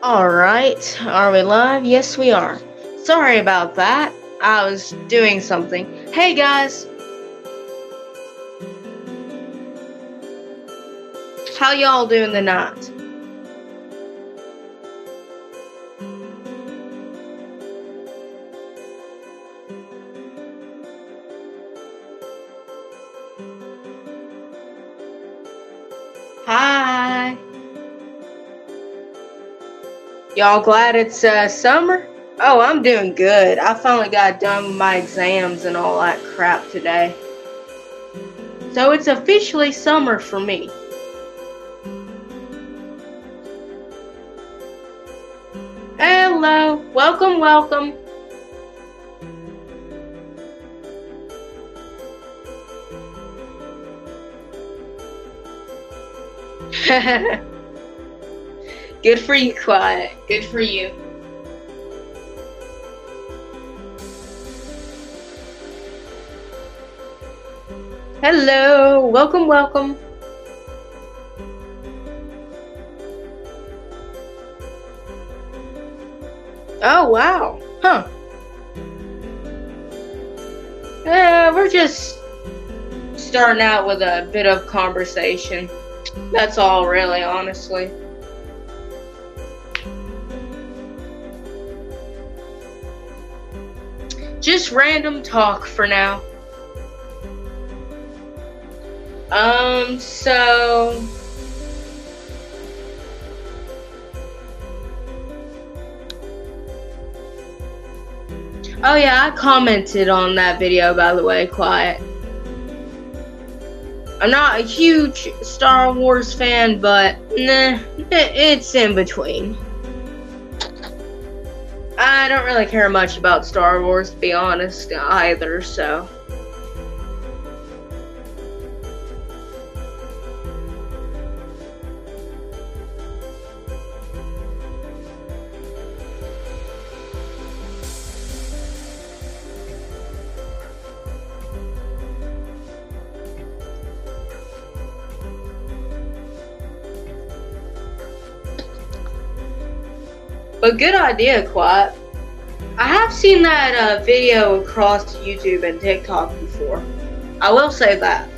Alright, are we live? Yes, we are. Sorry about that. I was doing something. Hey guys! How y'all doing tonight? Hi! Y'all glad it's summer? Oh, I'm doing good. I finally got done with my exams and all that crap today. So it's officially summer for me. Hello! Welcome, welcome! Good for you, Quiet. Good for you. Hello! Welcome, welcome! Oh, wow. Huh. We're just starting out with a bit of conversation. That's all, really, honestly. Just random talk for now. So... Oh yeah, I commented on that video, by the way, Quiet. I'm not a huge Star Wars fan, but nah, it's in between. I don't really care much about Star Wars, to be honest, either, so... But good idea, Quiet. I have seen that video across YouTube and TikTok before. I will say that.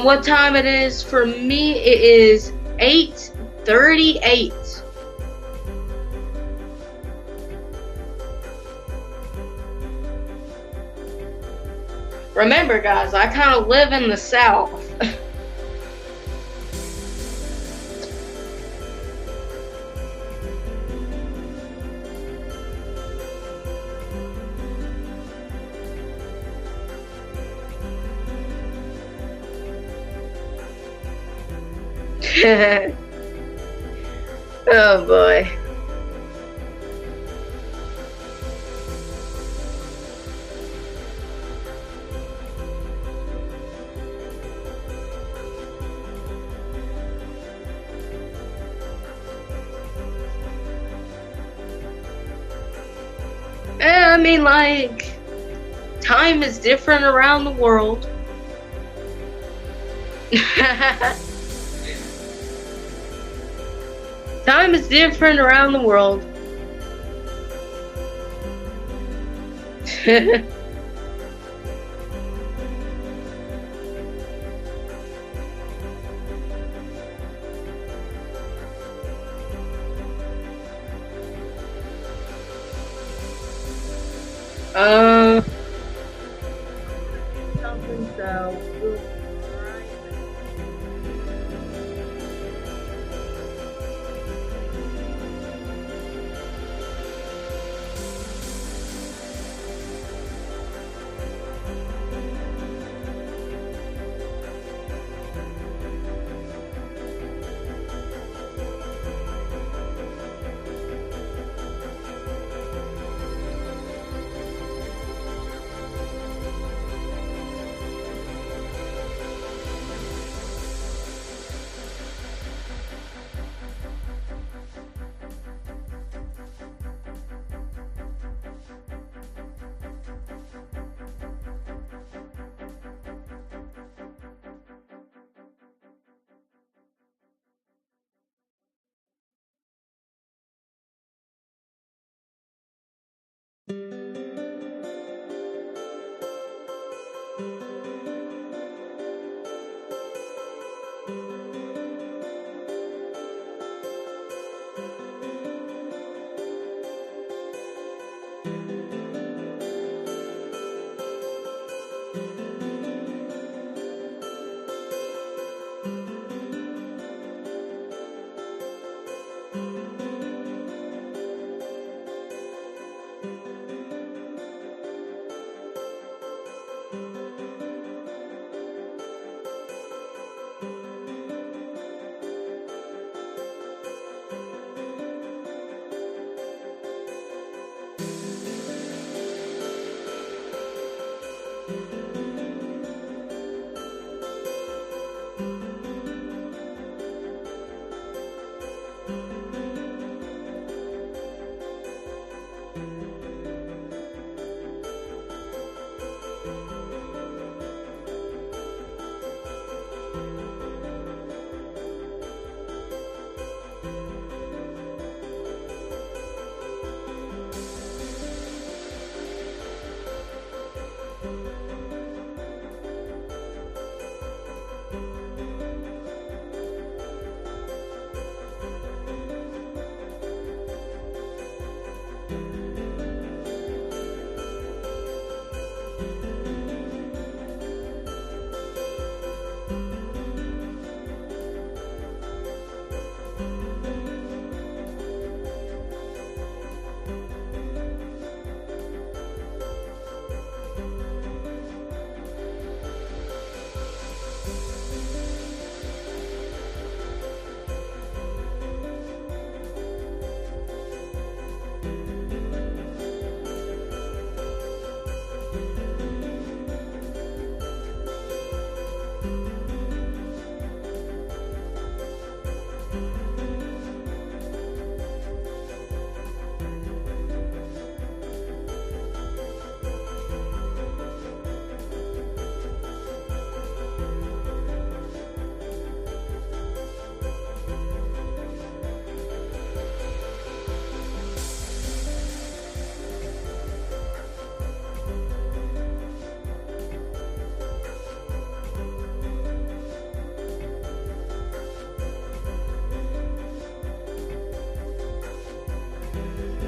What time it is? For me, it is 8:38. Remember, guys, I kind of live in the South. Oh boy. I mean, like, time is different around the world. Time is different around the world. Something so.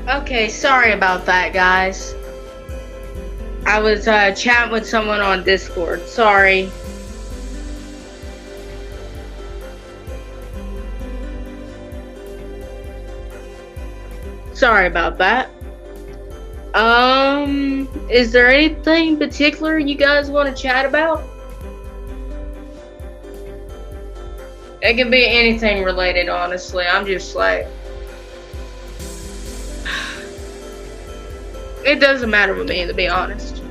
Okay, sorry about that, guys. I was chatting with someone on Discord. Sorry. Sorry about that. Is there anything particular you guys want to chat about? It can be anything related, honestly. I'm just like, it doesn't matter with me, to be honest.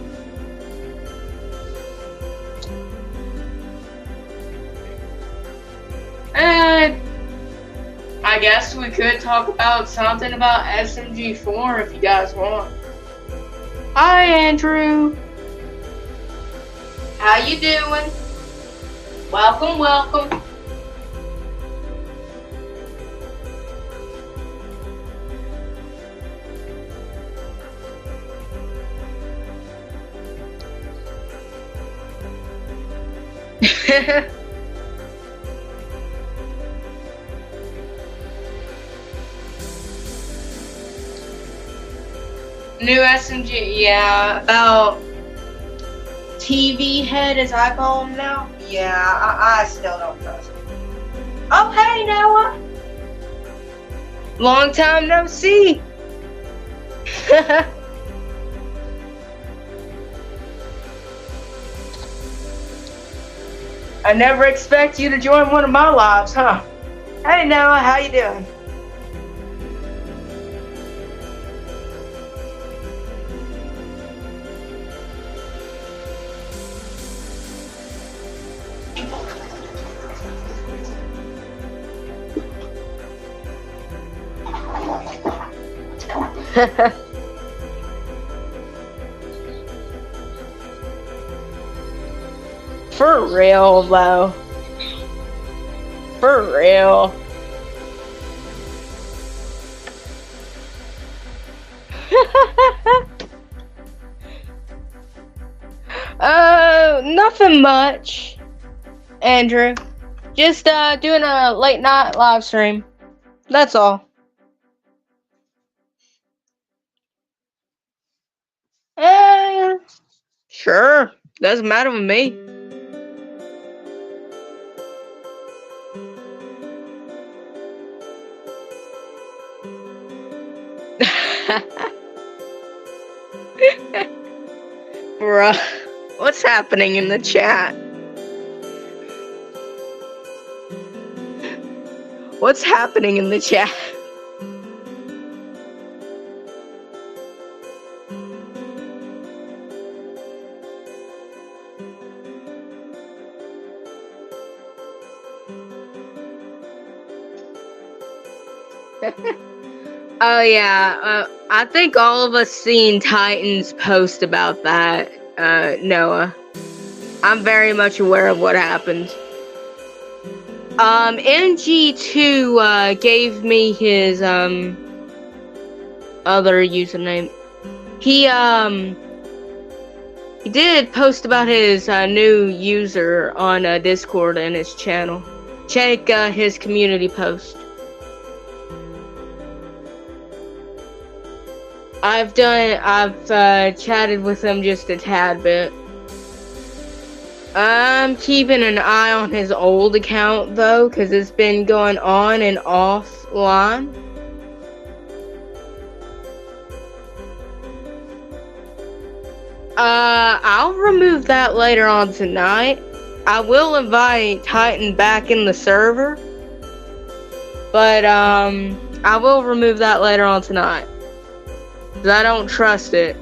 And I guess we could talk about something about SMG4 if you guys want. Hi, Andrew. How you doing? Welcome, welcome. New SMG, yeah, about TV head as I call him now. Yeah, I still don't trust him. Oh, hey, Noah. Long time no see. I never expect you to join one of my lives, huh? Hey, Noah, how you doing? For real, though. For real. Nothing much, Andrew. Just doing a late night live stream. That's all. Sure. Doesn't matter with me. Bruh, what's happening in the chat? What's happening in the chat? Oh yeah, I think all of us seen Titan's post about that, Noah. I'm very much aware of what happened. NG2 gave me his other username. He did post about his new user on Discord and his channel. Check his community post. I've chatted with him just a tad bit. I'm keeping an eye on his old account though, because it's been going on and offline. I'll remove that later on tonight. I will invite Titan back in the server, but I will remove that later on tonight, because I don't trust it.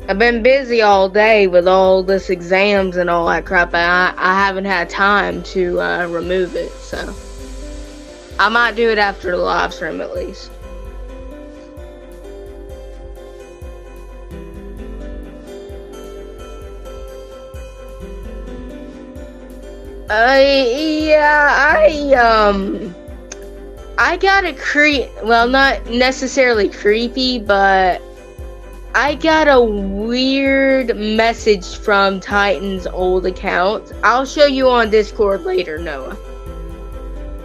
I've been busy all day with all this exams and all that crap, and I haven't had time to remove it, so I might do it after the live stream at least. I got a well, not necessarily creepy, but I got a weird message from Titan's old account. I'll show you on Discord later, Noah.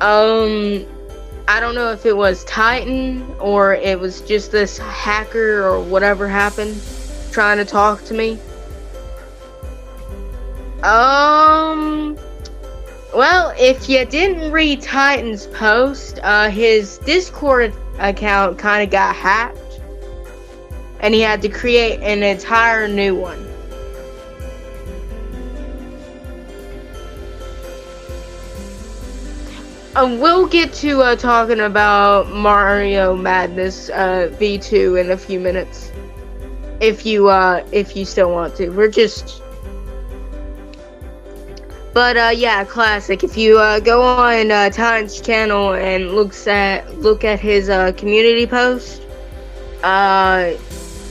I don't know if it was Titan or it was just this hacker or whatever happened trying to talk to me. Well, if you didn't read Titan's post, his Discord account kind of got hacked, and he had to create an entire new one. We'll get to talking about Mario Madness V2 in a few minutes, if you still want to. But yeah, classic. If you go on Titan's channel and look at his community post,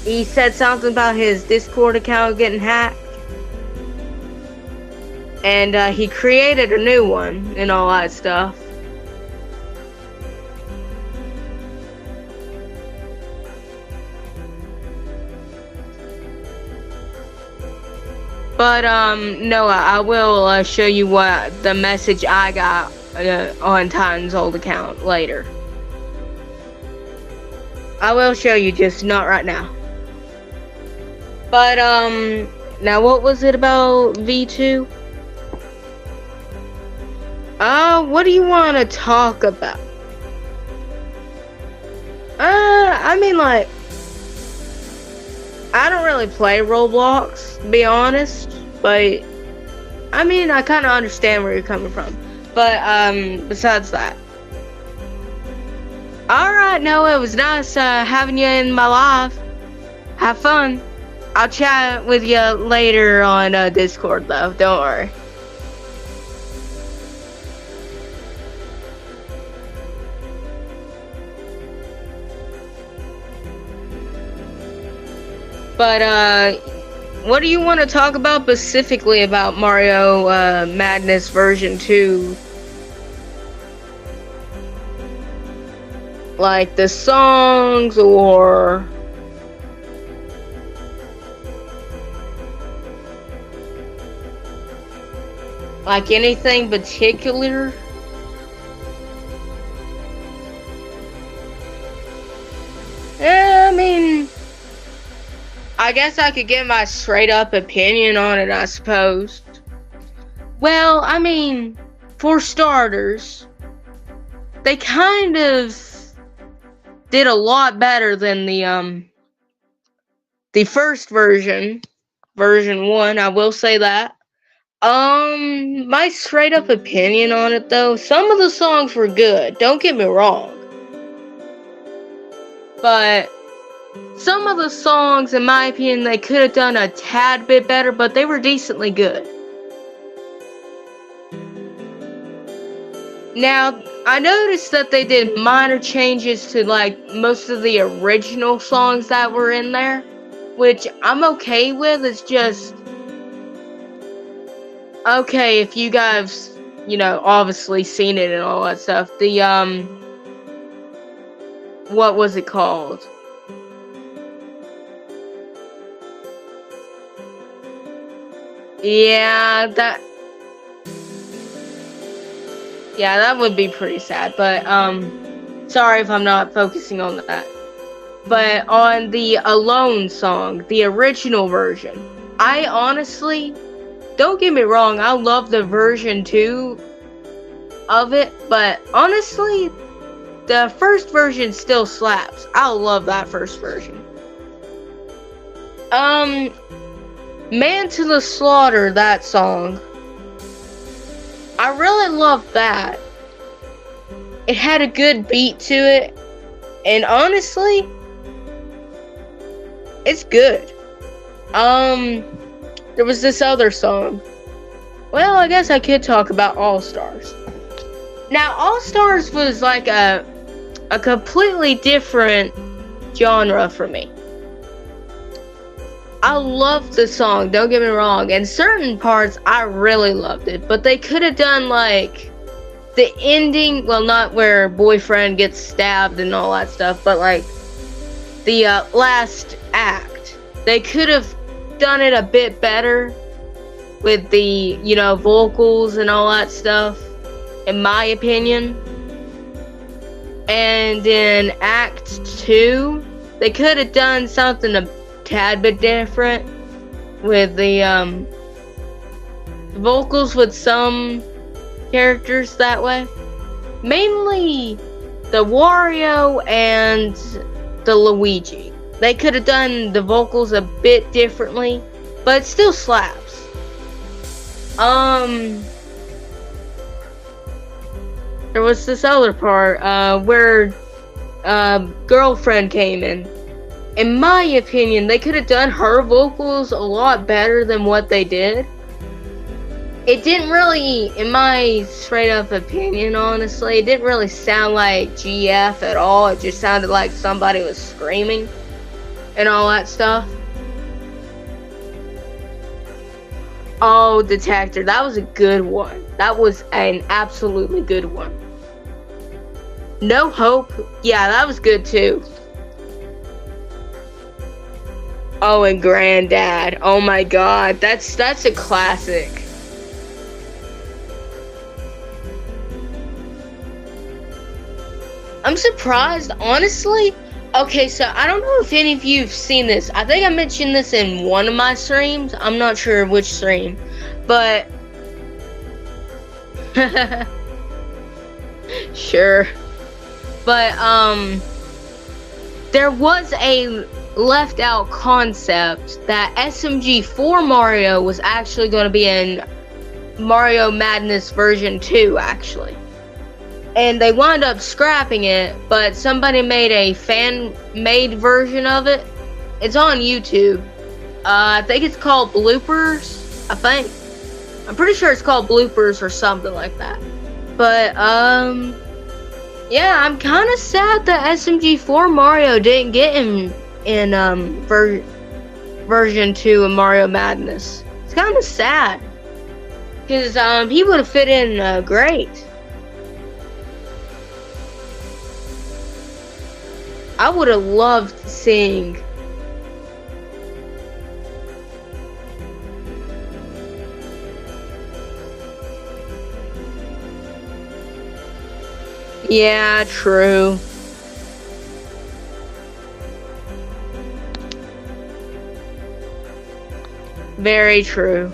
he said something about his Discord account getting hacked, and he created a new one and all that stuff. But Noah, I will show you what the message I got on Titan's old account later. I will show you, just not right now. But now what was it about V2? What do you want to talk about? I mean, like, I don't really play Roblox, to be honest, but I mean, I kind of understand where you're coming from. But besides that, alright, Noah, it was nice having you in my live. Have fun. I'll chat with you later on Discord, though. Don't worry. But what do you want to talk about specifically about Mario Madness version 2? Like the songs, or like anything particular? I mean, I guess I could give my straight up opinion on it, I suppose. Well, I mean, for starters, they kind of did a lot better than the first version 1, I will say that. My straight up opinion on it though, some of the songs were good, don't get me wrong. But some of the songs, in my opinion, they could have done a tad bit better, but they were decently good. Now, I noticed that they did minor changes to, like, most of the original songs that were in there, which I'm okay with. It's just, okay, if you guys, you know, obviously seen it and all that stuff. The, what was it called? Yeah, that would be pretty sad, but, Sorry if I'm not focusing on that. But on the Alone song, the original version, I honestly, don't get me wrong, I love the version 2 of it, but honestly, the first version still slaps. I love that first version. Man to the Slaughter, that song. I really love that. It had a good beat to it, and honestly, it's good. There was this other song. Well, I guess I could talk about All Stars. Now, All Stars was like a completely different genre for me. I loved the song, don't get me wrong. In certain parts, I really loved it. But they could have done, like, the ending, well, not where boyfriend gets stabbed and all that stuff, but, like, the last act. They could have done it a bit better with the, vocals and all that stuff, in my opinion. And in Act 2, they could have done something a tad bit different with the vocals with some characters that way. Mainly the Wario and the Luigi. They could have done the vocals a bit differently, but it still slaps. There was this other part where girlfriend came in. In my opinion, they could have done her vocals a lot better than what they did. It didn't really, in my straight up opinion, honestly, it didn't really sound like GF at all. It just sounded like somebody was screaming and all that stuff. Oh, Detector, that was a good one. That was an absolutely good one. No Hope, yeah, that was good too. Oh, and Granddad. Oh my god, that's a classic. I'm surprised, honestly. Okay, so I don't know if any of you have seen this. I think I mentioned this in one of my streams. I'm not sure which stream, but sure. But there was a left out concept that SMG4 Mario was actually going to be in Mario Madness version 2, actually. And they wound up scrapping it, but somebody made a fan-made version of it. It's on YouTube. I think it's called Bloopers, I think. I'm pretty sure it's called Bloopers or something like that. But, yeah, I'm kind of sad that SMG4 Mario didn't get in version 2 of Mario Madness. It's kind of sad. Because, he would have fit in, great. I would have loved seeing yeah, true. Very true.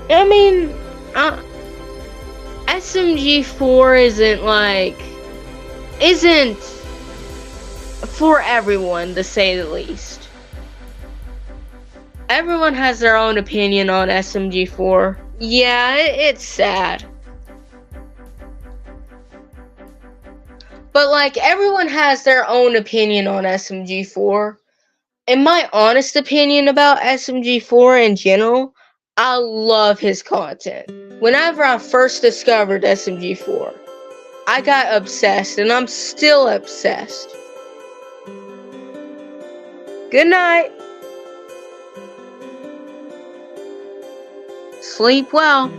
I mean, SMG4 isn't for everyone, to say the least. Everyone has their own opinion on SMG4. Yeah, it's sad. But, like, everyone has their own opinion on SMG4. In my honest opinion about SMG4 in general, I love his content. Whenever I first discovered SMG4, I got obsessed, and I'm still obsessed. Good night. Sleep well.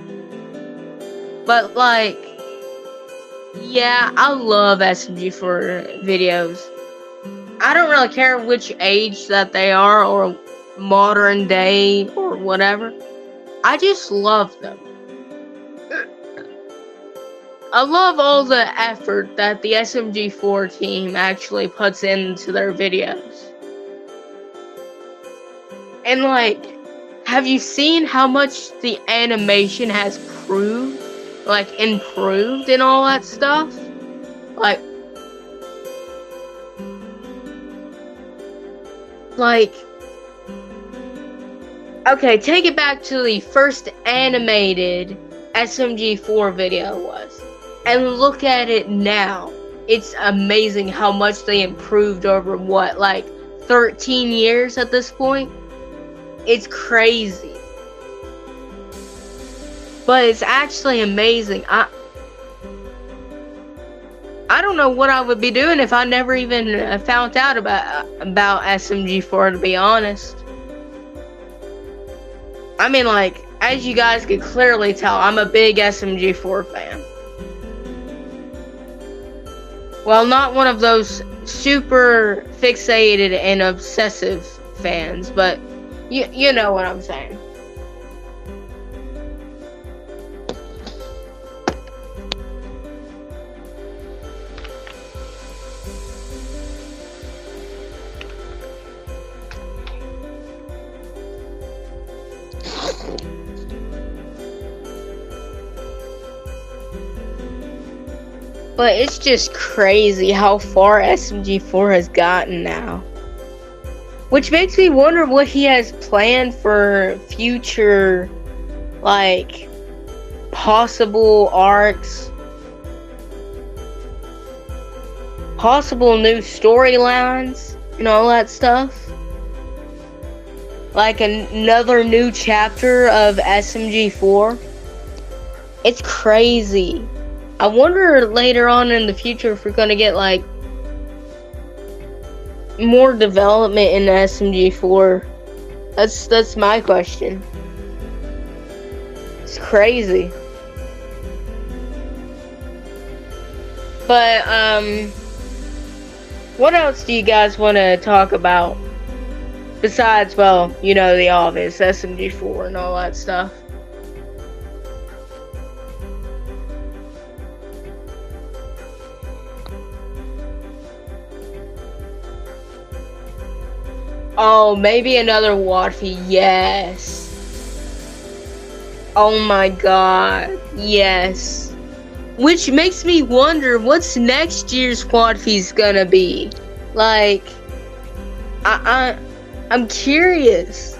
But, like, yeah, I love SMG4 videos. I don't really care which age that they are, or modern day, or whatever. I just love them. I love all the effort that the SMG4 team actually puts into their videos. And like, have you seen how much the animation has improved and all that stuff? Like, okay, take it back to the first animated SMG4 video was. And look at it now. It's amazing how much they improved over 13 years at this point? It's crazy. But it's actually amazing. I don't know what I would be doing if I never even found out about SMG4, to be honest. I mean, as you guys could clearly tell, I'm a big SMG4 fan. Well, not one of those super fixated and obsessive fans, but you know what I'm saying. But it's just crazy how far SMG4 has gotten now. Which makes me wonder what he has planned for future, possible arcs, possible new storylines, and all that stuff. Like another new chapter of SMG4. It's crazy. I wonder later on in the future if we're gonna get more development in SMG4. That's my question. It's crazy. But what else do you guys want to talk about besides, well, the obvious SMG4 and all that stuff? Oh, maybe another Wadfi, yes. Oh my god, yes. Which makes me wonder what's next year's Wadfi's gonna be. I'm curious.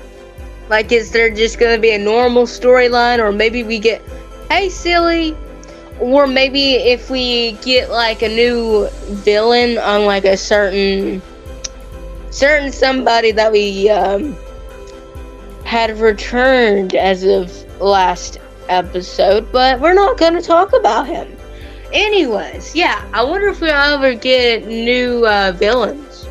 Is there just gonna be a normal storyline, or maybe we get, hey silly, or maybe if we get a new villain on a certain somebody that we had returned as of last episode, but we're not gonna talk about him. Anyways, yeah, I wonder if we'll ever get new villains.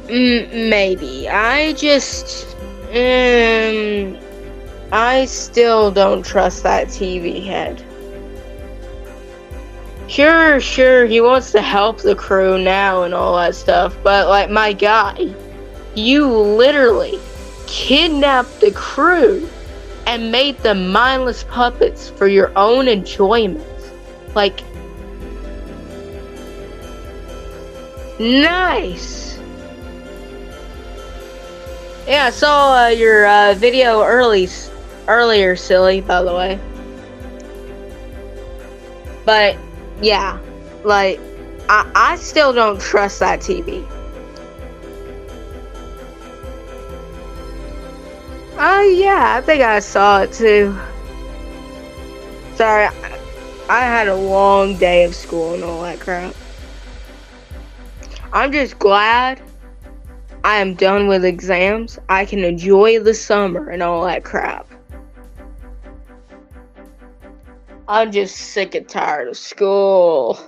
Maybe. I still don't trust that TV head. Sure, he wants to help the crew now and all that stuff, but my guy, you literally kidnapped the crew and made them mindless puppets for your own enjoyment. Nice. Yeah, I saw your video earlier, silly, by the way. But yeah, I still don't trust that TV. Oh yeah, I think I saw it too. Sorry, I had a long day of school and all that crap. I'm just glad I am done with exams. I can enjoy the summer and all that crap. I'm just sick and tired of school. I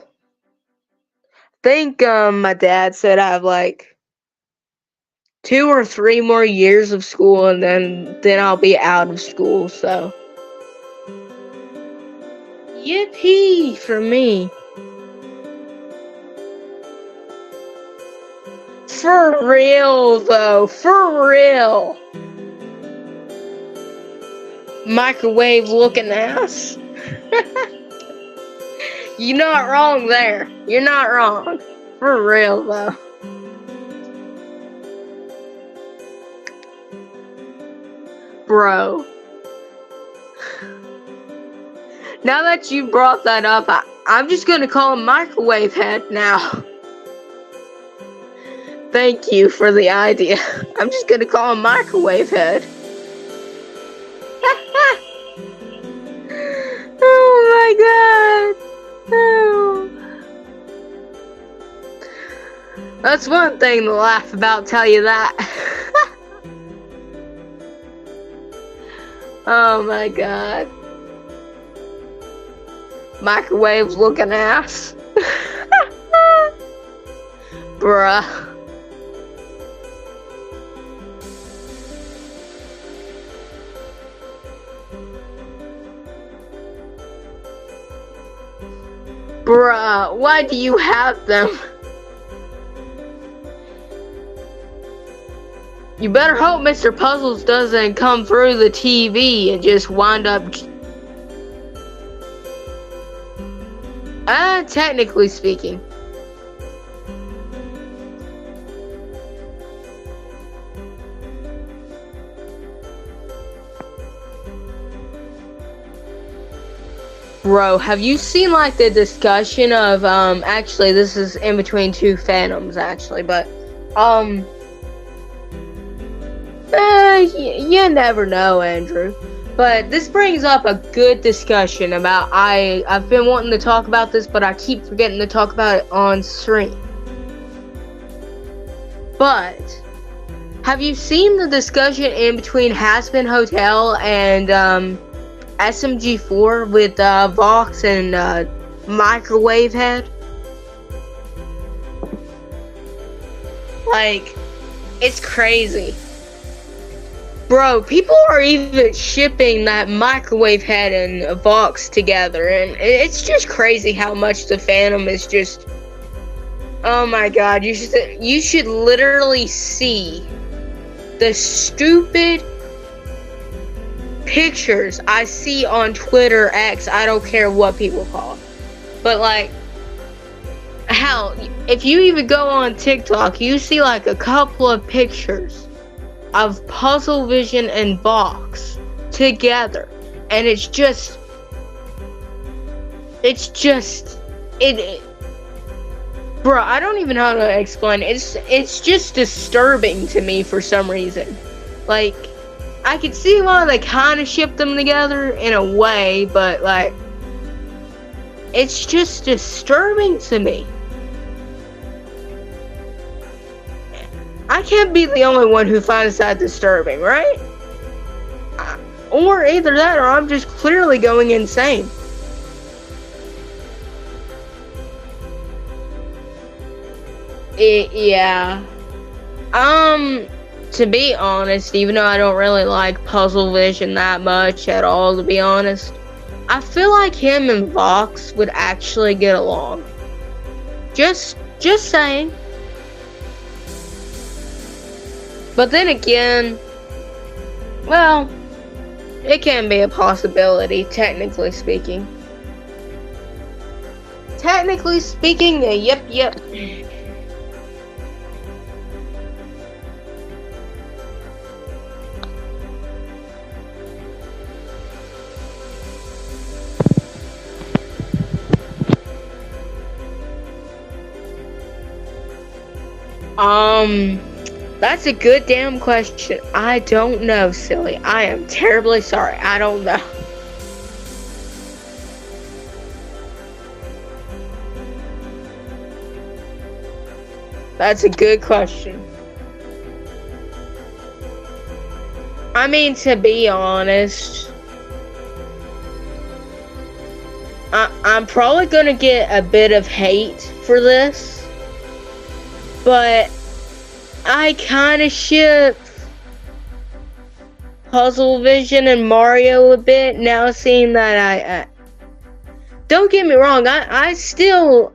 think my dad said I have 2 or 3 more years of school, and then I'll be out of school, so yippee for me. For real, though. For real. Microwave looking ass. You're not wrong there. You're not wrong. For real, though. Bro. Now that you brought that up, I'm just gonna call him Microwave Head now. Thank you for the idea. I'm just gonna call him Microwave Head. Oh my god. Oh. That's one thing to laugh about, tell you that. Oh my god. Microwave looking ass. Bruh. Bruh, why do you have them? You better hope Mr. Puzzles doesn't come through the TV and just wind up... technically speaking. Bro, have you seen like the discussion of actually this is in between two Phantoms actually, but you never know, Andrew. But this brings up a good discussion about I've been wanting to talk about this, but I keep forgetting to talk about it on stream. But have you seen the discussion in between Hazbin Hotel and SMG4 with Vox and Microwave Head? Like, it's crazy. Bro, people are even shipping that Microwave Head and Vox together, and it's just crazy how much the Phantom is just... Oh my god, you should literally see the stupid pictures I see on Twitter X. I don't care what people call it. But like, hell, if you even go on TikTok, you see like a couple of pictures of Puzzle Vision and Vox together, and it's just bro, I don't even know how to explain it. It's just disturbing to me for some reason. Like, I could see why they kind of ship them together in a way, but like, it's just disturbing to me. I can't be the only one who finds that disturbing, right? Or either that, or I'm just clearly going insane. Yeah. To be honest, even though I don't really like Puzzle Vision that much at all, to be honest, I feel like him and Vox would actually get along. Just saying. But then again, well, it can be a possibility, technically speaking. Technically speaking, yep. That's a good damn question. I don't know, silly. I am terribly sorry. I don't know. That's a good question. I mean, to be honest, I'm probably gonna get a bit of hate for this, but I kind of ship Puzzle Vision and Mario a bit now, seeing that don't get me wrong. I still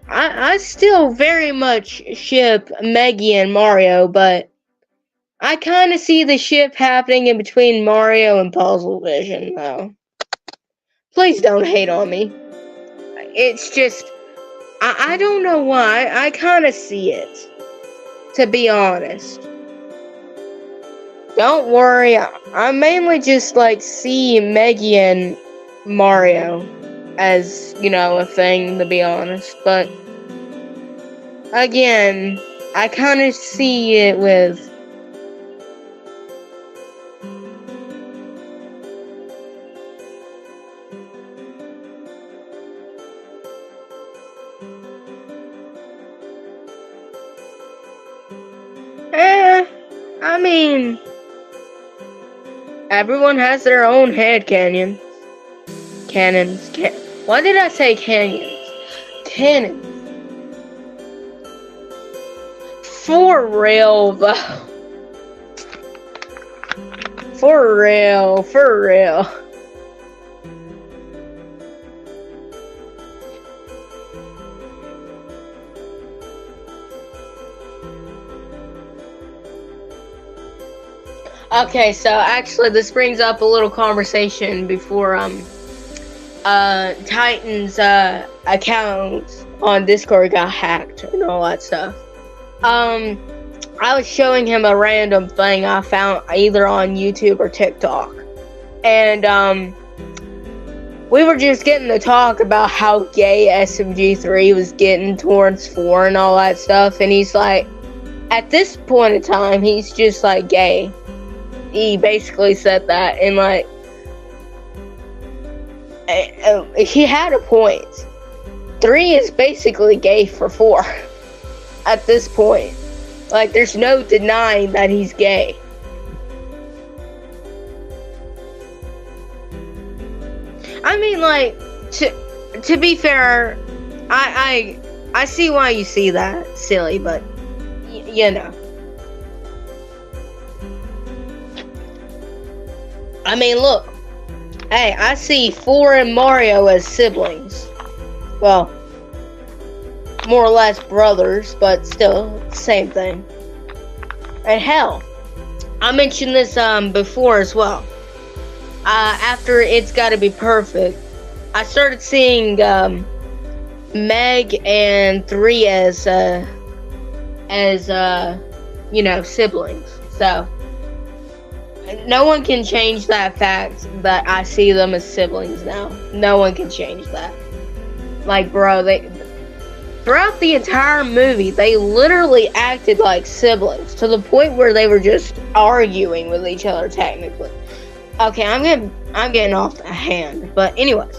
very much ship Meggy and Mario, but I kind of see the ship happening in between Mario and Puzzle Vision, though. Please don't hate on me. It's just, I don't know why. I kind of see it, to be honest. Don't worry. I mainly just, like, see Meggy and Mario as, a thing, to be honest. But, again, I kind of see it with... I mean... Everyone has their own head canons. Why did I say canyons? Cannons. For real, though. For real. Okay, so actually this brings up a little conversation before Titan's account on Discord got hacked and all that stuff. I was showing him a random thing I found either on YouTube or TikTok. And we were just getting to talk about how gay SMG3 was getting towards 4 and all that stuff, and he's like, at this point in time, he's just like gay. He basically said that, and like, he had a point. 3 is basically gay for 4 at this point. Like, there's no denying that he's gay. I mean, like, to be fair, I see why you see that, silly, but you know. I mean, look. Hey, I see 4 and Mario as siblings. Well, more or less brothers, but still, same thing. And hell, I mentioned this before as well. After It's Gotta Be Perfect, I started seeing Meg and 3 as siblings. So no one can change that fact that I see them as siblings now. No one can change that. Like, bro, throughout the entire movie, they literally acted like siblings to the point where they were just arguing with each other, technically. Okay, I'm getting off the hand, but anyways.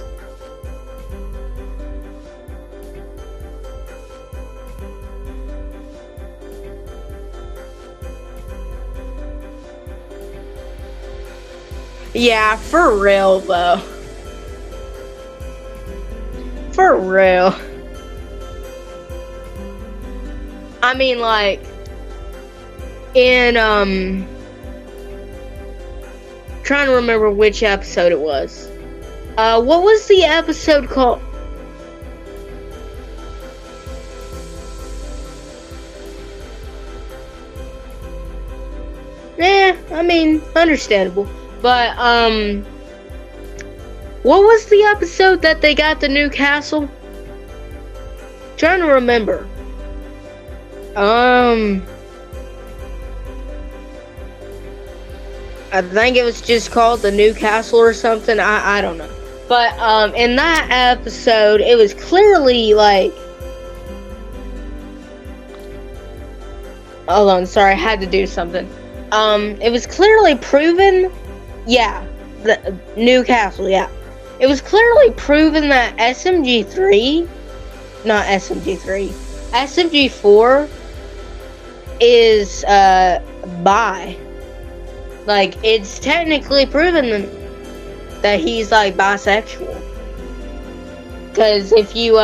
Yeah, for real though. For real. I mean, like, in trying to remember which episode it was. What was the episode called? I mean, understandable. But, what was the episode that they got the new castle? Trying to remember. I think it was just called The New Castle or something. I don't know. But, in that episode, it was clearly, like... Hold on, sorry, I had to do something. It was clearly proven... Yeah, the New Castle, yeah. It was clearly proven that SMG3... Not SMG3. SMG4 is, bi. Like, it's technically proven that he's, like, bisexual. Because if you,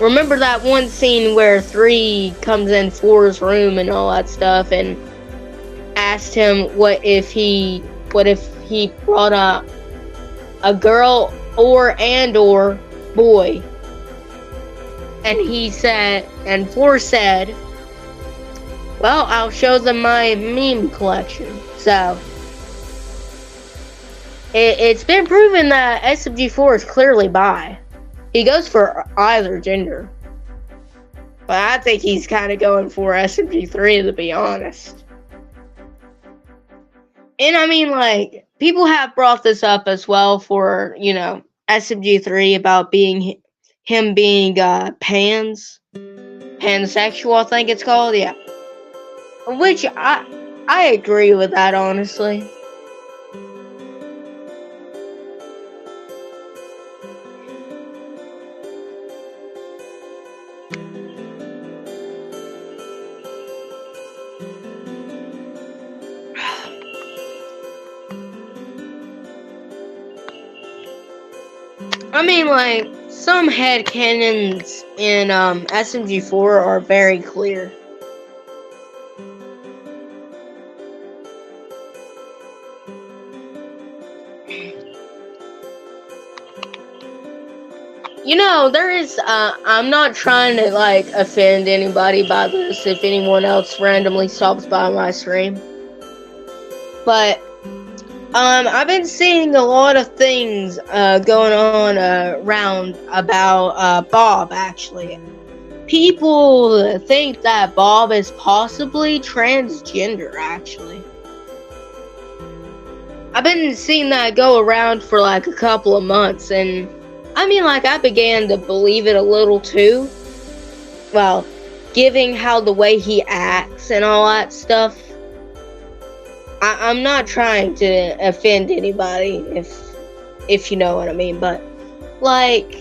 remember that one scene where 3 comes in 4's room and all that stuff and asked him what if he brought up a girl or boy. And he said, and Floor said, well, I'll show them my meme collection. So, it's been proven that SMG4 is clearly bi. He goes for either gender. But I think he's kind of going for SMG3, to be honest. And I mean, like, people have brought this up as well for, you know, SMG3 about him being pansexual, I think it's called, yeah. Which I agree with that, honestly. I mean, like, some headcanons in SMG4 are very clear. You know, there is, I'm not trying to, like, offend anybody by this if anyone else randomly stops by my stream. But, I've been seeing a lot of things, going on, around about, Bob, actually. People think that Bob is possibly transgender, actually. I've been seeing that go around for, like, a couple of months, and I mean, like, I began to believe it a little too. Well, given how the way he acts and all that stuff. I'm not trying to offend anybody, if you know what I mean, but, like,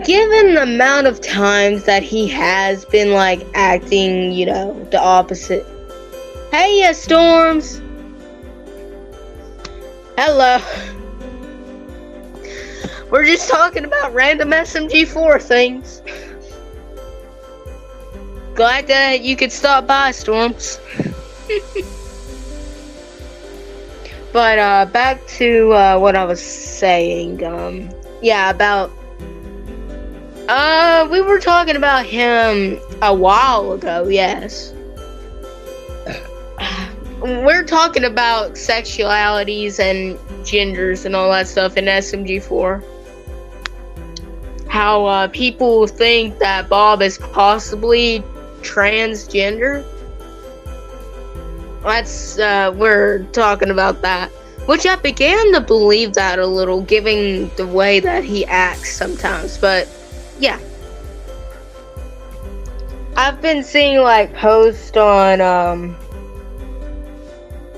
given the amount of times that he has been, like, acting, you know, the opposite. Hey, Storms! Hello. We're just talking about random SMG4 things. Glad that you could stop by, Storms. But, back to, what I was saying, yeah, about, we were talking about him a while ago, yes. We're talking about sexualities and genders and all that stuff in SMG4. How, people think that Bob is possibly transgender. We're talking about that. Which I began to believe that a little, given the way that he acts sometimes. But, yeah. I've been seeing, like, posts on,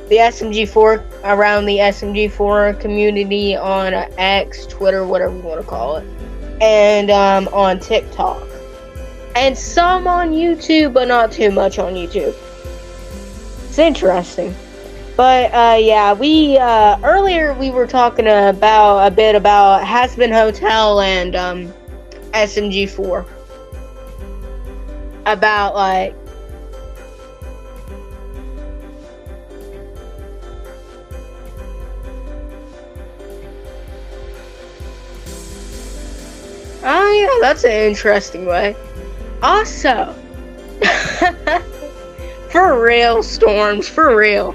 the SMG4, around the SMG4 community on X, Twitter, whatever you want to call it. And, on TikTok. And some on YouTube, but not too much on YouTube. It's interesting. But, yeah, we, earlier we were talking about, a bit about Hazbin Hotel and, SMG4. About, like, oh yeah, that's an interesting way. Also, for real, Storms, for real.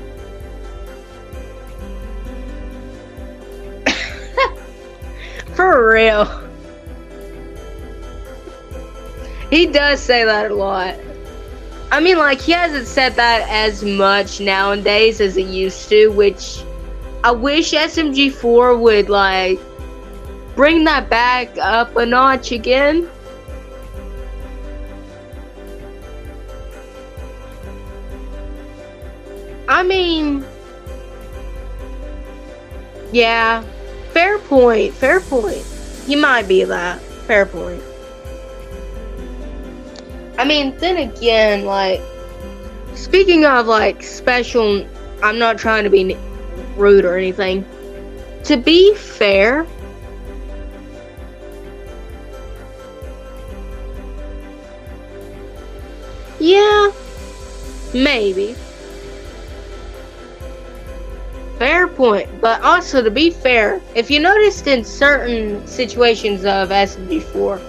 For real. He does say that a lot. I mean, like, he hasn't said that as much nowadays as he used to, which I wish SMG4 would, like, bring that back up a notch again. I mean, yeah, fair point, fair point. He might be that, fair point. I mean, then again, like, speaking of, like, special, I'm not trying to be rude or anything. To be fair, yeah, maybe. fair point. But also, to be fair, if you noticed in certain situations of SMG4,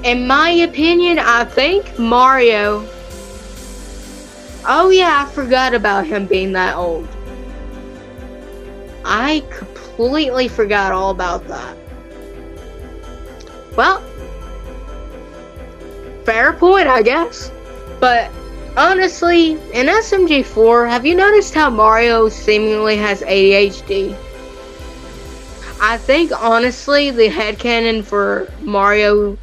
in my opinion, I think Mario... Oh yeah, I forgot about him being that old. I completely forgot all about that. Well, fair point, I guess. But honestly, in SMG4, have you noticed how Mario seemingly has ADHD? I think, honestly, the headcanon for Mario,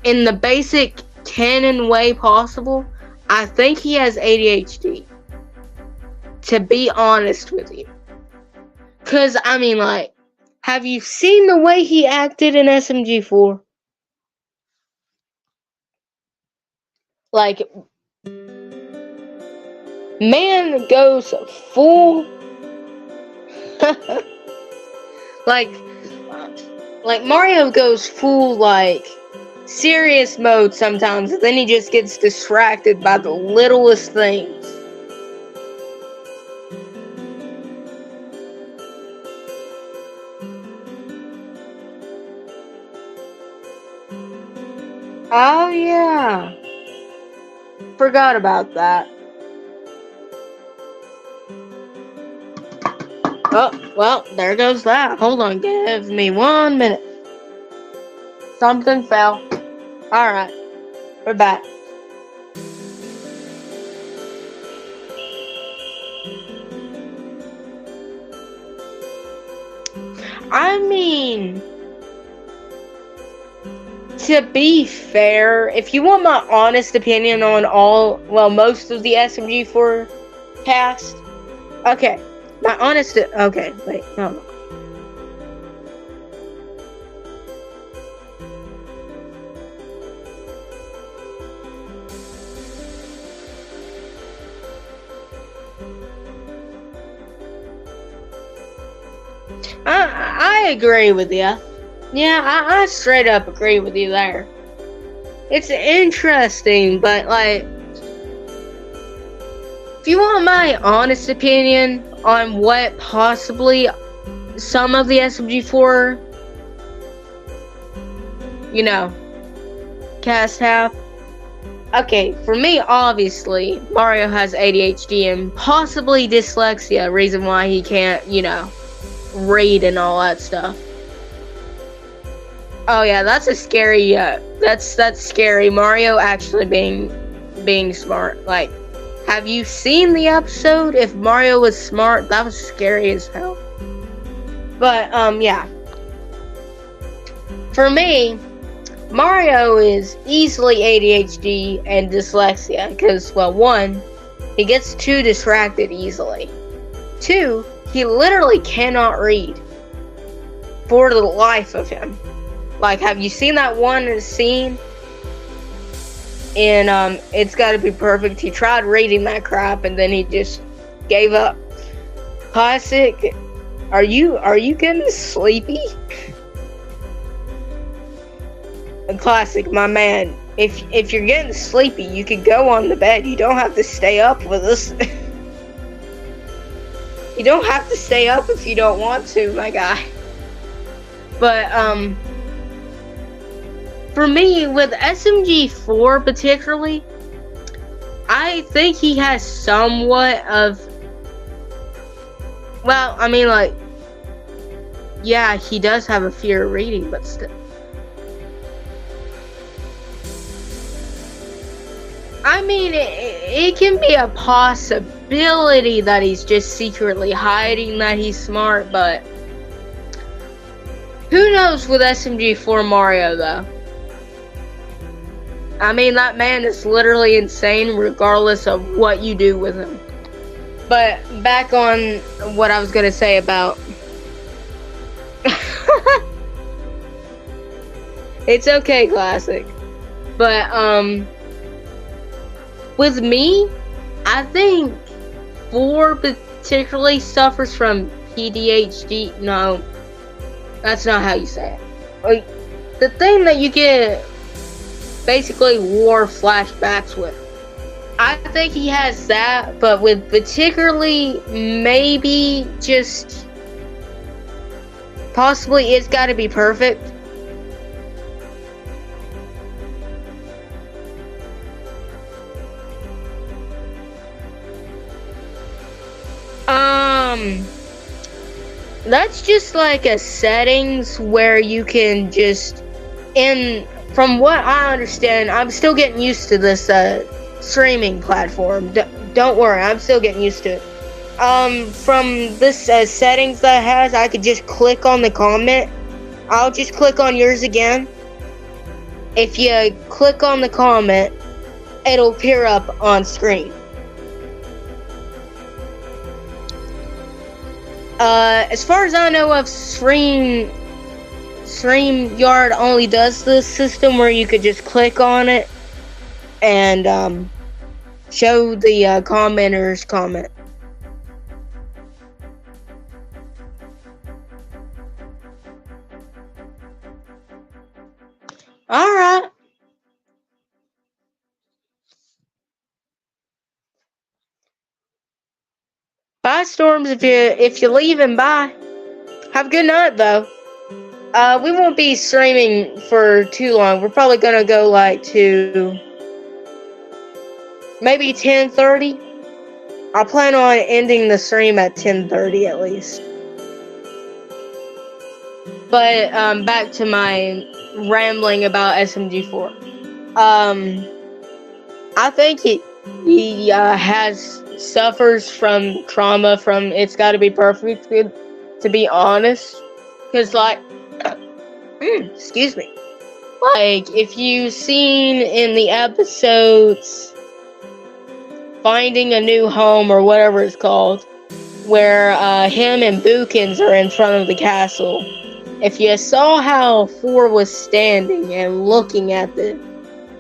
in the basic canon way possible, I think he has ADHD. To be honest with you. Because, I mean, like, have you seen the way he acted in SMG4? Like, man goes full... like Mario goes full, like, serious mode sometimes, and then he just gets distracted by the littlest things. Oh yeah, forgot about that. Oh, well, there goes that. Hold on, give me 1 minute. Something fell. Alright, we're back. I mean, to be fair, if you want my honest opinion on most of the SMG4 cast, okay, okay, wait, no. I agree with you. Yeah, I straight up agree with you there. It's interesting, but like, if you want my honest opinion on what possibly some of the SMG4, cast have. Okay, for me, obviously, Mario has ADHD and possibly dyslexia, reason why he can't, read and all that stuff. Oh yeah, that's a scary, that's scary. Mario actually being smart. Like, have you seen the episode? If Mario was smart, that was scary as hell. But, yeah. For me, Mario is easily ADHD and dyslexia, because, well, 1, he gets too distracted easily. 2, he literally cannot read. For the life of him. Like, have you seen that one scene in, It's Gotta Be Perfect? He tried reading that crap and then he just gave up. Classic. Are you getting sleepy? Classic, my man. If you're getting sleepy, you can go on the bed. You don't have to stay up with us. You don't have to stay up if you don't want to, my guy. But, for me, with SMG4 particularly, I think he has somewhat of... Well, I mean, like... Yeah, he does have a fear of reading, but still... I mean, it can be a possibility that he's just secretly hiding that he's smart, but... Who knows with SMG4 Mario, though? I mean, that man is literally insane regardless of what you do with him. But back on what I was going to say about... It's okay, Classic. But, with me, I think 4 particularly suffers from PDHD. No, that's not how you say it. Like, the thing that you get basically war flashbacks with. I think he has that, but with particularly maybe just possibly It's Gotta Be Perfect. That's just like a settings where you can just, from what I understand, I'm still getting used to this streaming platform. Don't worry, I'm still getting used to it. From this settings that it has, I could just click on the comment. I'll just click on yours again. If you click on the comment, it'll appear up on screen. As far as I know of, StreamYard only does this system where you could just click on it and show the commenter's comment. Alright. Bye, Storms, if you're leaving, bye. Have a good night, though. We won't be streaming for too long. We're probably gonna go like to maybe 10:30. I plan on ending the stream at 10:30 at least. But back to my rambling about SMG4. I think he suffers from trauma from It's Gotta Be Perfect, to be honest. Because, like, excuse me. Like, if you've seen in the episodes Finding a New Home, or whatever it's called, where him and Bookins are in front of the castle, if you saw how Four was standing and looking at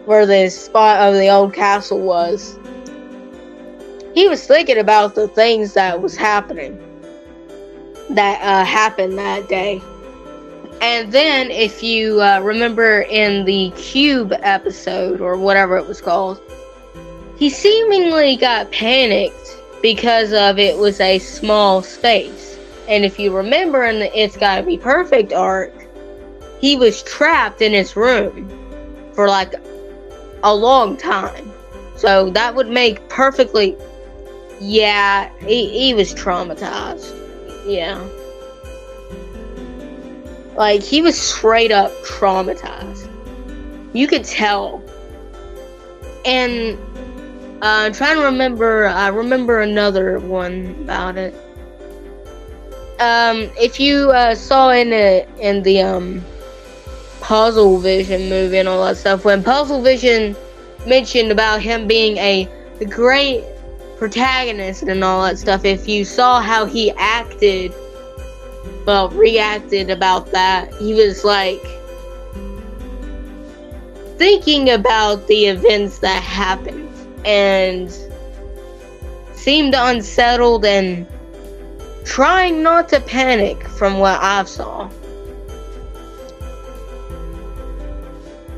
where the spot of the old castle was, he was thinking about the things that was happening, that happened that day. And then, if you remember in the Cube episode, or whatever it was called, he seemingly got panicked because of it was a small space. And if you remember in the It's Gotta Be Perfect arc, he was trapped in his room for like a long time. So that would make perfectly... Yeah, he was traumatized. Yeah. Like, he was straight up traumatized. You could tell. And I'm trying to remember. I remember another one about it. If you saw in the Puzzle Vision movie and all that stuff, when Puzzle Vision mentioned about him being the great protagonist and all that stuff, if you saw how he reacted about that, he was like thinking about the events that happened and seemed unsettled and trying not to panic from what I saw.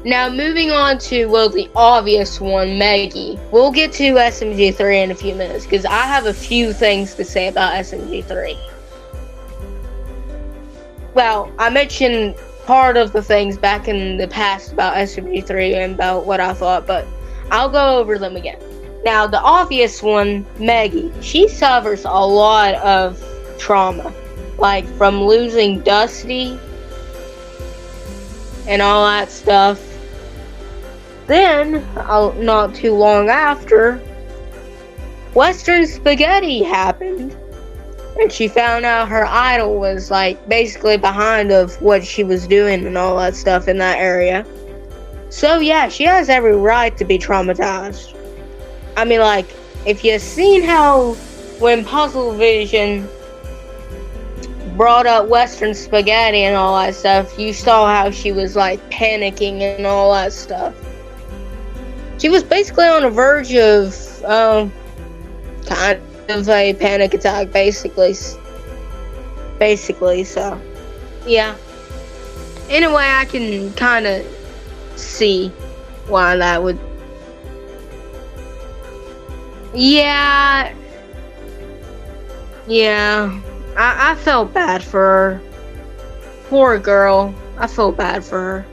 Now, moving on to, the obvious one, Maggie. We'll get to SMG3 in a few minutes, because I have a few things to say about SMG3. Well, I mentioned part of the things back in the past about SMG3 and about what I thought, but I'll go over them again. Now, the obvious one, Maggie, she suffers a lot of trauma, like from losing Dusty and all that stuff. Then, not too long after, Western Spaghetti happened, and she found out her idol was like basically behind of what she was doing and all that stuff in that area. So yeah, she has every right to be traumatized. I mean, like, if you've seen how when Puzzle Vision brought up Western Spaghetti and all that stuff, you saw how she was like panicking and all that stuff. She was basically on the verge of kind of a panic attack, basically, so yeah. Anyway, I can kind of see why that would Yeah, yeah. I felt bad for her. Poor girl. I felt bad for her.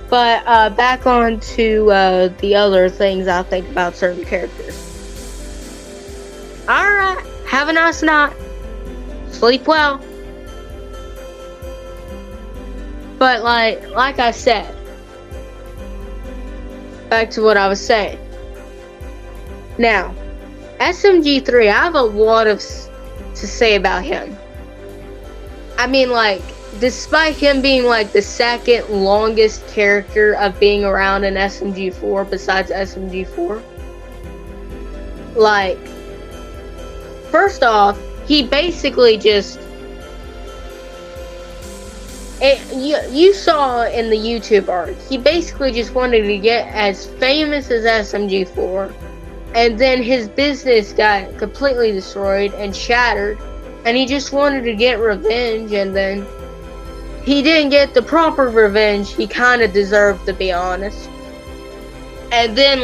But back on to the other things I think about certain characters. Alright, have a nice night. Sleep well. But like I said, back to what I was saying. Now, SMG3, I have a lot to say about him. I mean, despite him being the second longest character of being around in SMG4 besides SMG4, first off, he basically just you saw in the YouTube arc, he basically just wanted to get as famous as SMG4, and then his business got completely destroyed and shattered, and he just wanted to get revenge, and then he didn't get the proper revenge he kind of deserved, to be honest. And then,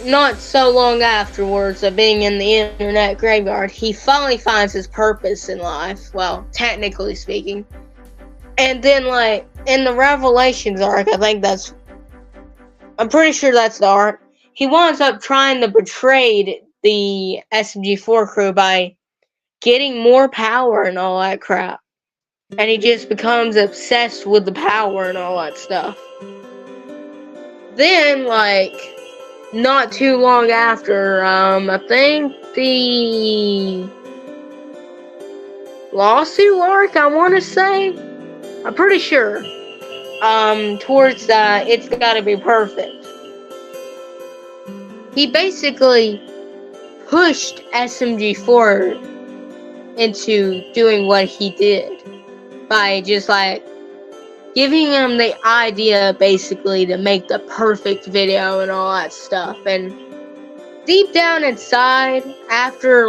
not so long afterwards of being in the internet graveyard, he finally finds his purpose in life. Well, technically speaking. And then, in the Revelations arc, I'm pretty sure that's the arc, he winds up trying to betray the SMG4 crew by getting more power and all that crap. And he just becomes obsessed with the power and all that stuff. Then, not too long after, I think the lawsuit arc, I want to say, I'm pretty sure, towards It's Gotta Be Perfect, he basically pushed SMG4 into doing what he did by just giving him the idea basically to make the perfect video and all that stuff. And deep down inside, after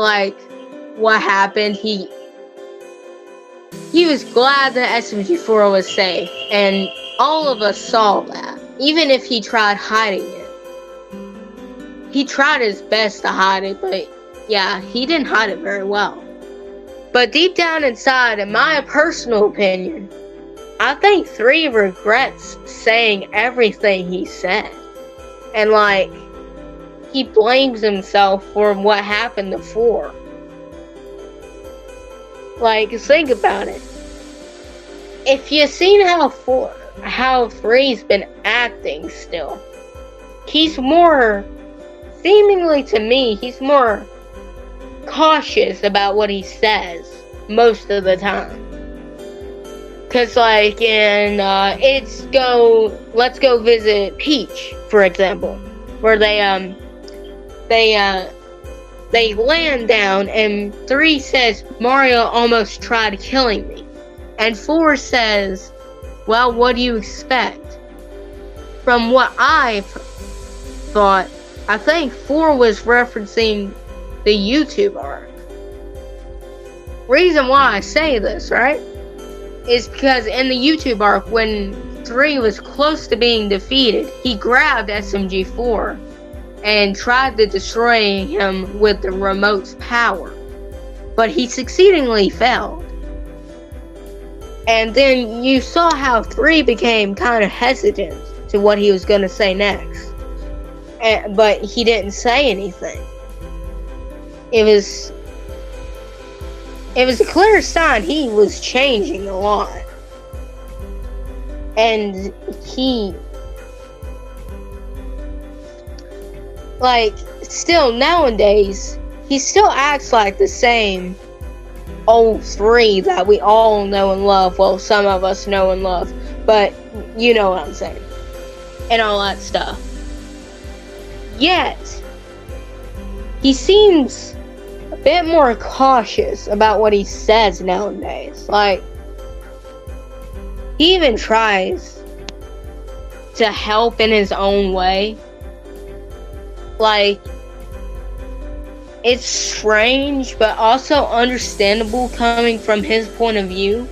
what happened, he was glad that SMG4 was safe, and all of us saw that, even if he tried hiding it. He tried his best to hide it, but yeah, he didn't hide it very well. But deep down inside, in my personal opinion, I think 3 regrets saying everything he said. And he blames himself for what happened to 4. Think about it. If you've seen how 3's been acting still, he's more, seemingly to me, he's more cautious about what he says most of the time. Cause in Let's Go Visit Peach, for example, where they land down and 3 says, Mario almost tried killing me, and 4 says, well, what do you expect? From what I thought, I think 4 was referencing the YouTube arc. Reason why I say this, right, is because in the YouTube arc, when 3 was close to being defeated, he grabbed SMG4 and tried to destroy him with the remote's power, but he succeedingly failed. And then you saw how 3 became kind of hesitant to what he was going to say next, but he didn't say anything. It was a clear sign he was changing a lot. And he, still nowadays, he still acts like the same old 3 that we all know and love. Well, some of us know and love, but you know what I'm saying. And all that stuff. Yet, he seems a bit more cautious about what he says nowadays. He even tries to help in his own way. It's strange, but also understandable coming from his point of view.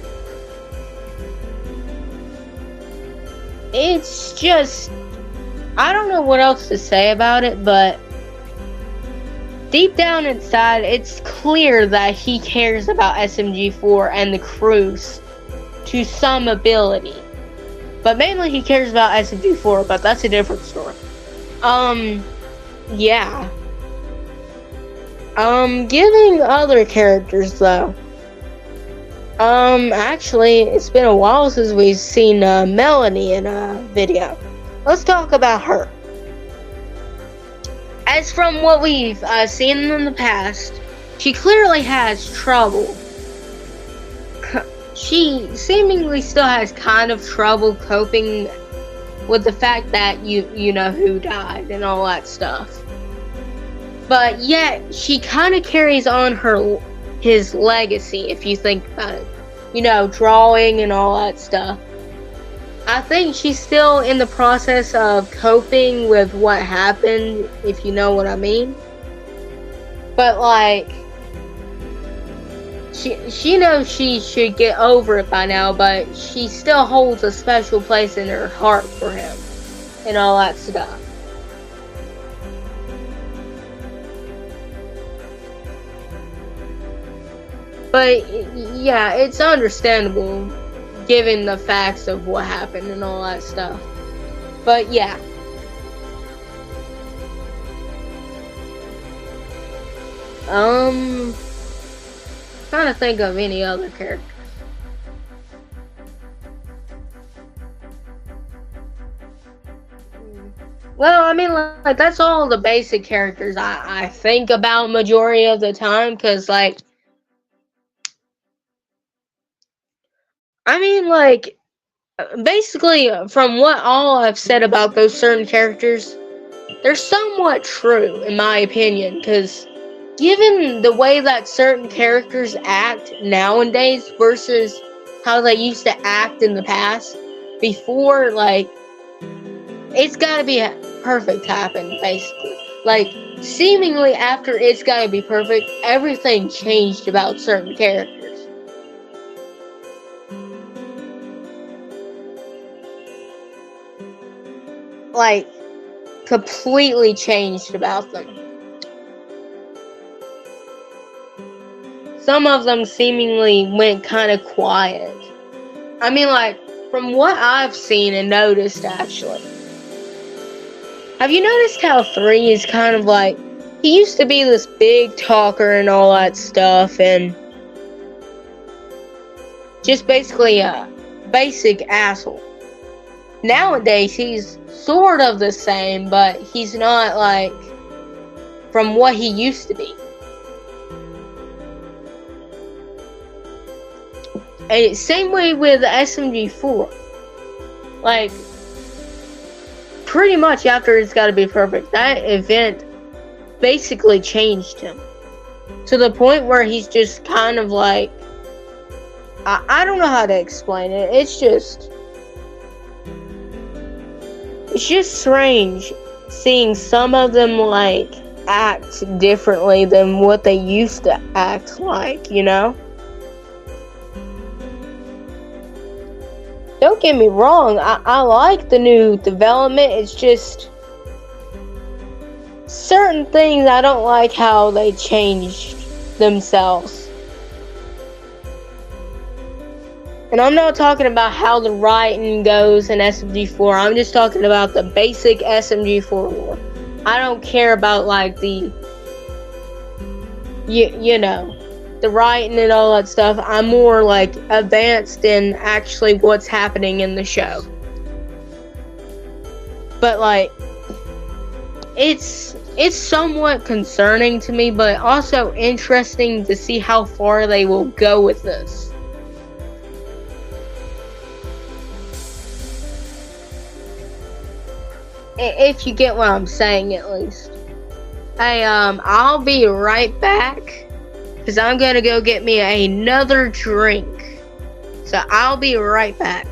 It's just I don't know what else to say about it, but deep down inside, it's clear that he cares about SMG4 and the crews to some ability. But mainly he cares about SMG4, but that's a different story. Yeah. Giving other characters, though. Actually, it's been a while since we've seen, Melanie in a video. Let's talk about her. As from what we've seen in the past, she clearly has trouble. She seemingly still has kind of trouble coping with the fact that you know who died and all that stuff. But yet, she kind of carries on his legacy, if you think about it. You know, drawing and all that stuff. I think she's still in the process of coping with what happened, if you know what I mean. But, like, she knows she should get over it by now, but she still holds a special place in her heart for him and all that stuff. But, yeah, it's understandable given the facts of what happened and all that stuff. But yeah. Trying to think of any other characters. Well, I mean, like, that's all the basic characters I think about majority of the time, because, like, I mean, like, basically, from what all I've said about those certain characters, they're somewhat true, in my opinion, because given the way that certain characters act nowadays versus how they used to act in the past, before, like, It's Gotta Be Perfect happened, basically. Like, seemingly after It's Gotta Be Perfect, everything changed about certain characters. Like, completely changed about them. Some of them seemingly went kind of quiet. I mean, like, from what I've seen and noticed, actually. Have you noticed how 3 is kind of like, he used to be this big talker and all that stuff, and just basically a basic asshole. Nowadays, he's sort of the same, but he's not, like, from what he used to be. And same way with the SMG4. Like, pretty much after It's Gotta Be Perfect, that event basically changed him. To the point where he's just kind of like, I don't know how to explain it. It's just strange seeing some of them, like, act differently than what they used to act like, you know? Don't get me wrong, I like the new development. It's just certain things I don't like how they changed themselves. And I'm not talking about how the writing goes in SMG4. I'm just talking about the basic SMG4 lore. I don't care about, like, the, you know, the writing and all that stuff. I'm more, like, advanced in actually what's happening in the show. But, like, it's somewhat concerning to me, but also interesting to see how far they will go with this. If you get what I'm saying, at least. Hey, I'll be right back, because I'm gonna go get me another drink. So I'll be right back.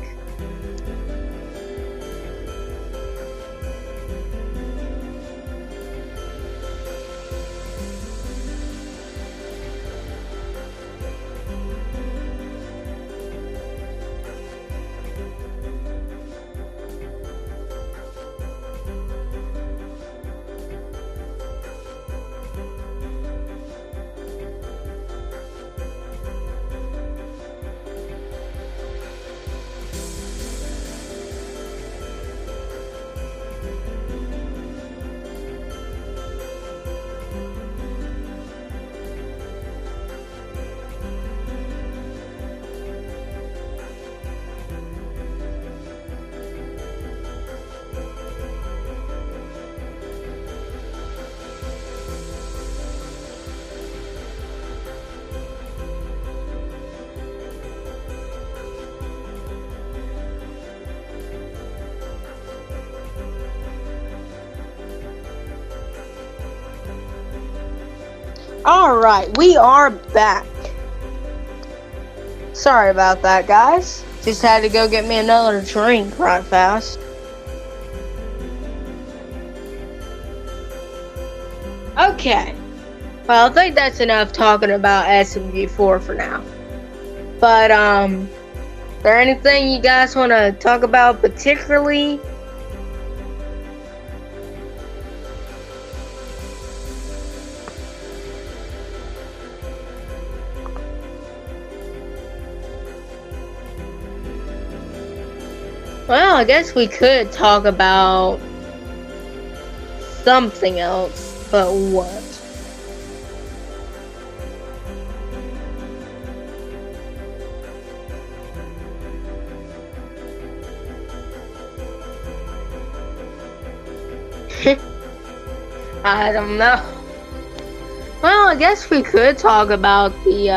Alright, we are back. Sorry about that, guys. Just had to go get me another drink right fast. Okay. Well, I think that's enough talking about SMG4 for now. But, is there anything you guys want to talk about particularly? Well, I guess we could talk about something else, but what? I don't know. Well, I guess we could talk about the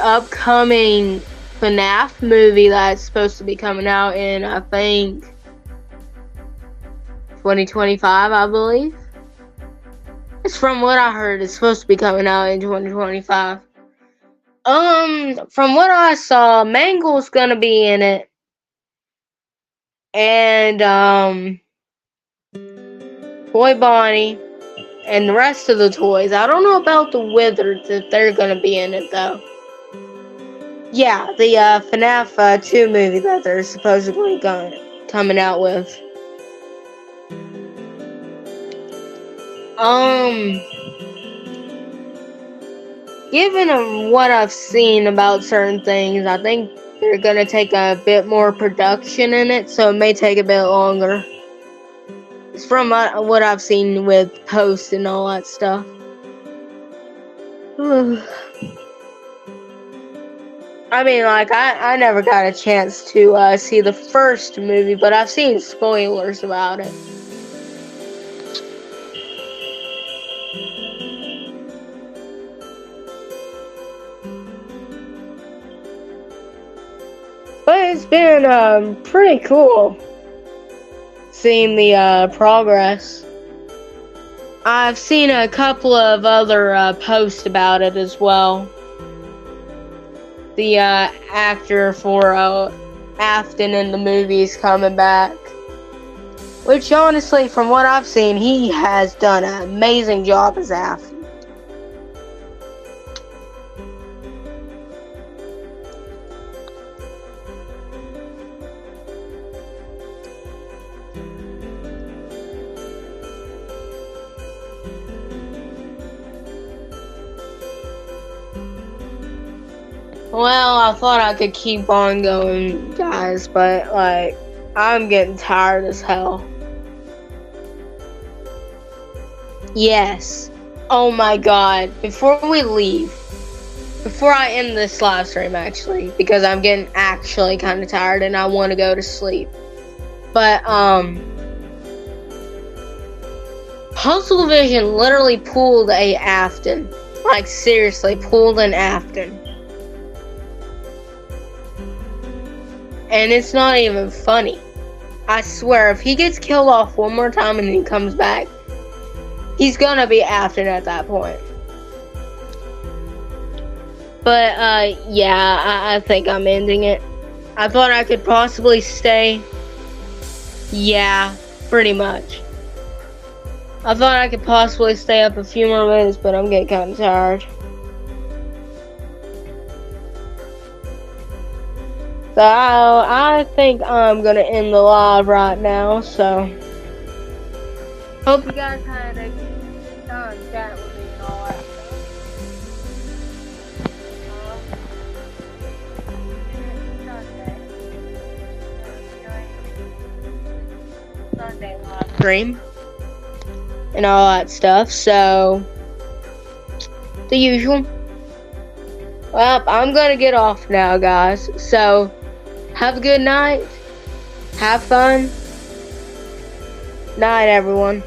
upcoming FNAF movie that's supposed to be coming out in, I think, 2025, I believe. It's from what I heard, it's supposed to be coming out in 2025. From what I saw, Mangle's gonna be in it. And, Toy Bonnie, and the rest of the toys. I don't know about the Wizards, if they're gonna be in it, though. Yeah, the FNAF 2 movie that they're supposedly coming out with. Given what I've seen about certain things, I think they're gonna take a bit more production in it, so it may take a bit longer. It's from what I've seen with posts and all that stuff. I mean, like, I never got a chance to see the first movie, but I've seen spoilers about it. But it's been pretty cool seeing the progress. I've seen a couple of other posts about it as well. The actor for Afton in the movie is coming back. Which, honestly, from what I've seen, he has done an amazing job as Afton. Well, I thought I could keep on going, guys, but, like, I'm getting tired as hell. Yes. Oh my god. Before we leave, before I end this live stream, actually, because I'm getting actually kind of tired and I want to go to sleep. But, Puzzle Vision literally pulled a Afton. Like, seriously, pulled an Afton. And it's not even funny. I swear, if he gets killed off one more time and he comes back, he's gonna be Afton at that point. But, yeah, I think I'm ending it. I thought I could possibly stay. Yeah, pretty much. I thought I could possibly stay up a few more minutes, but I'm getting kind of tired. So I think I'm gonna end the live right now. So hope you guys had a good time chatting with me and all that stuff. Sunday live stream and all that stuff. So the usual. Well, I'm gonna get off now, guys. So have a good night. Have fun. Night, everyone.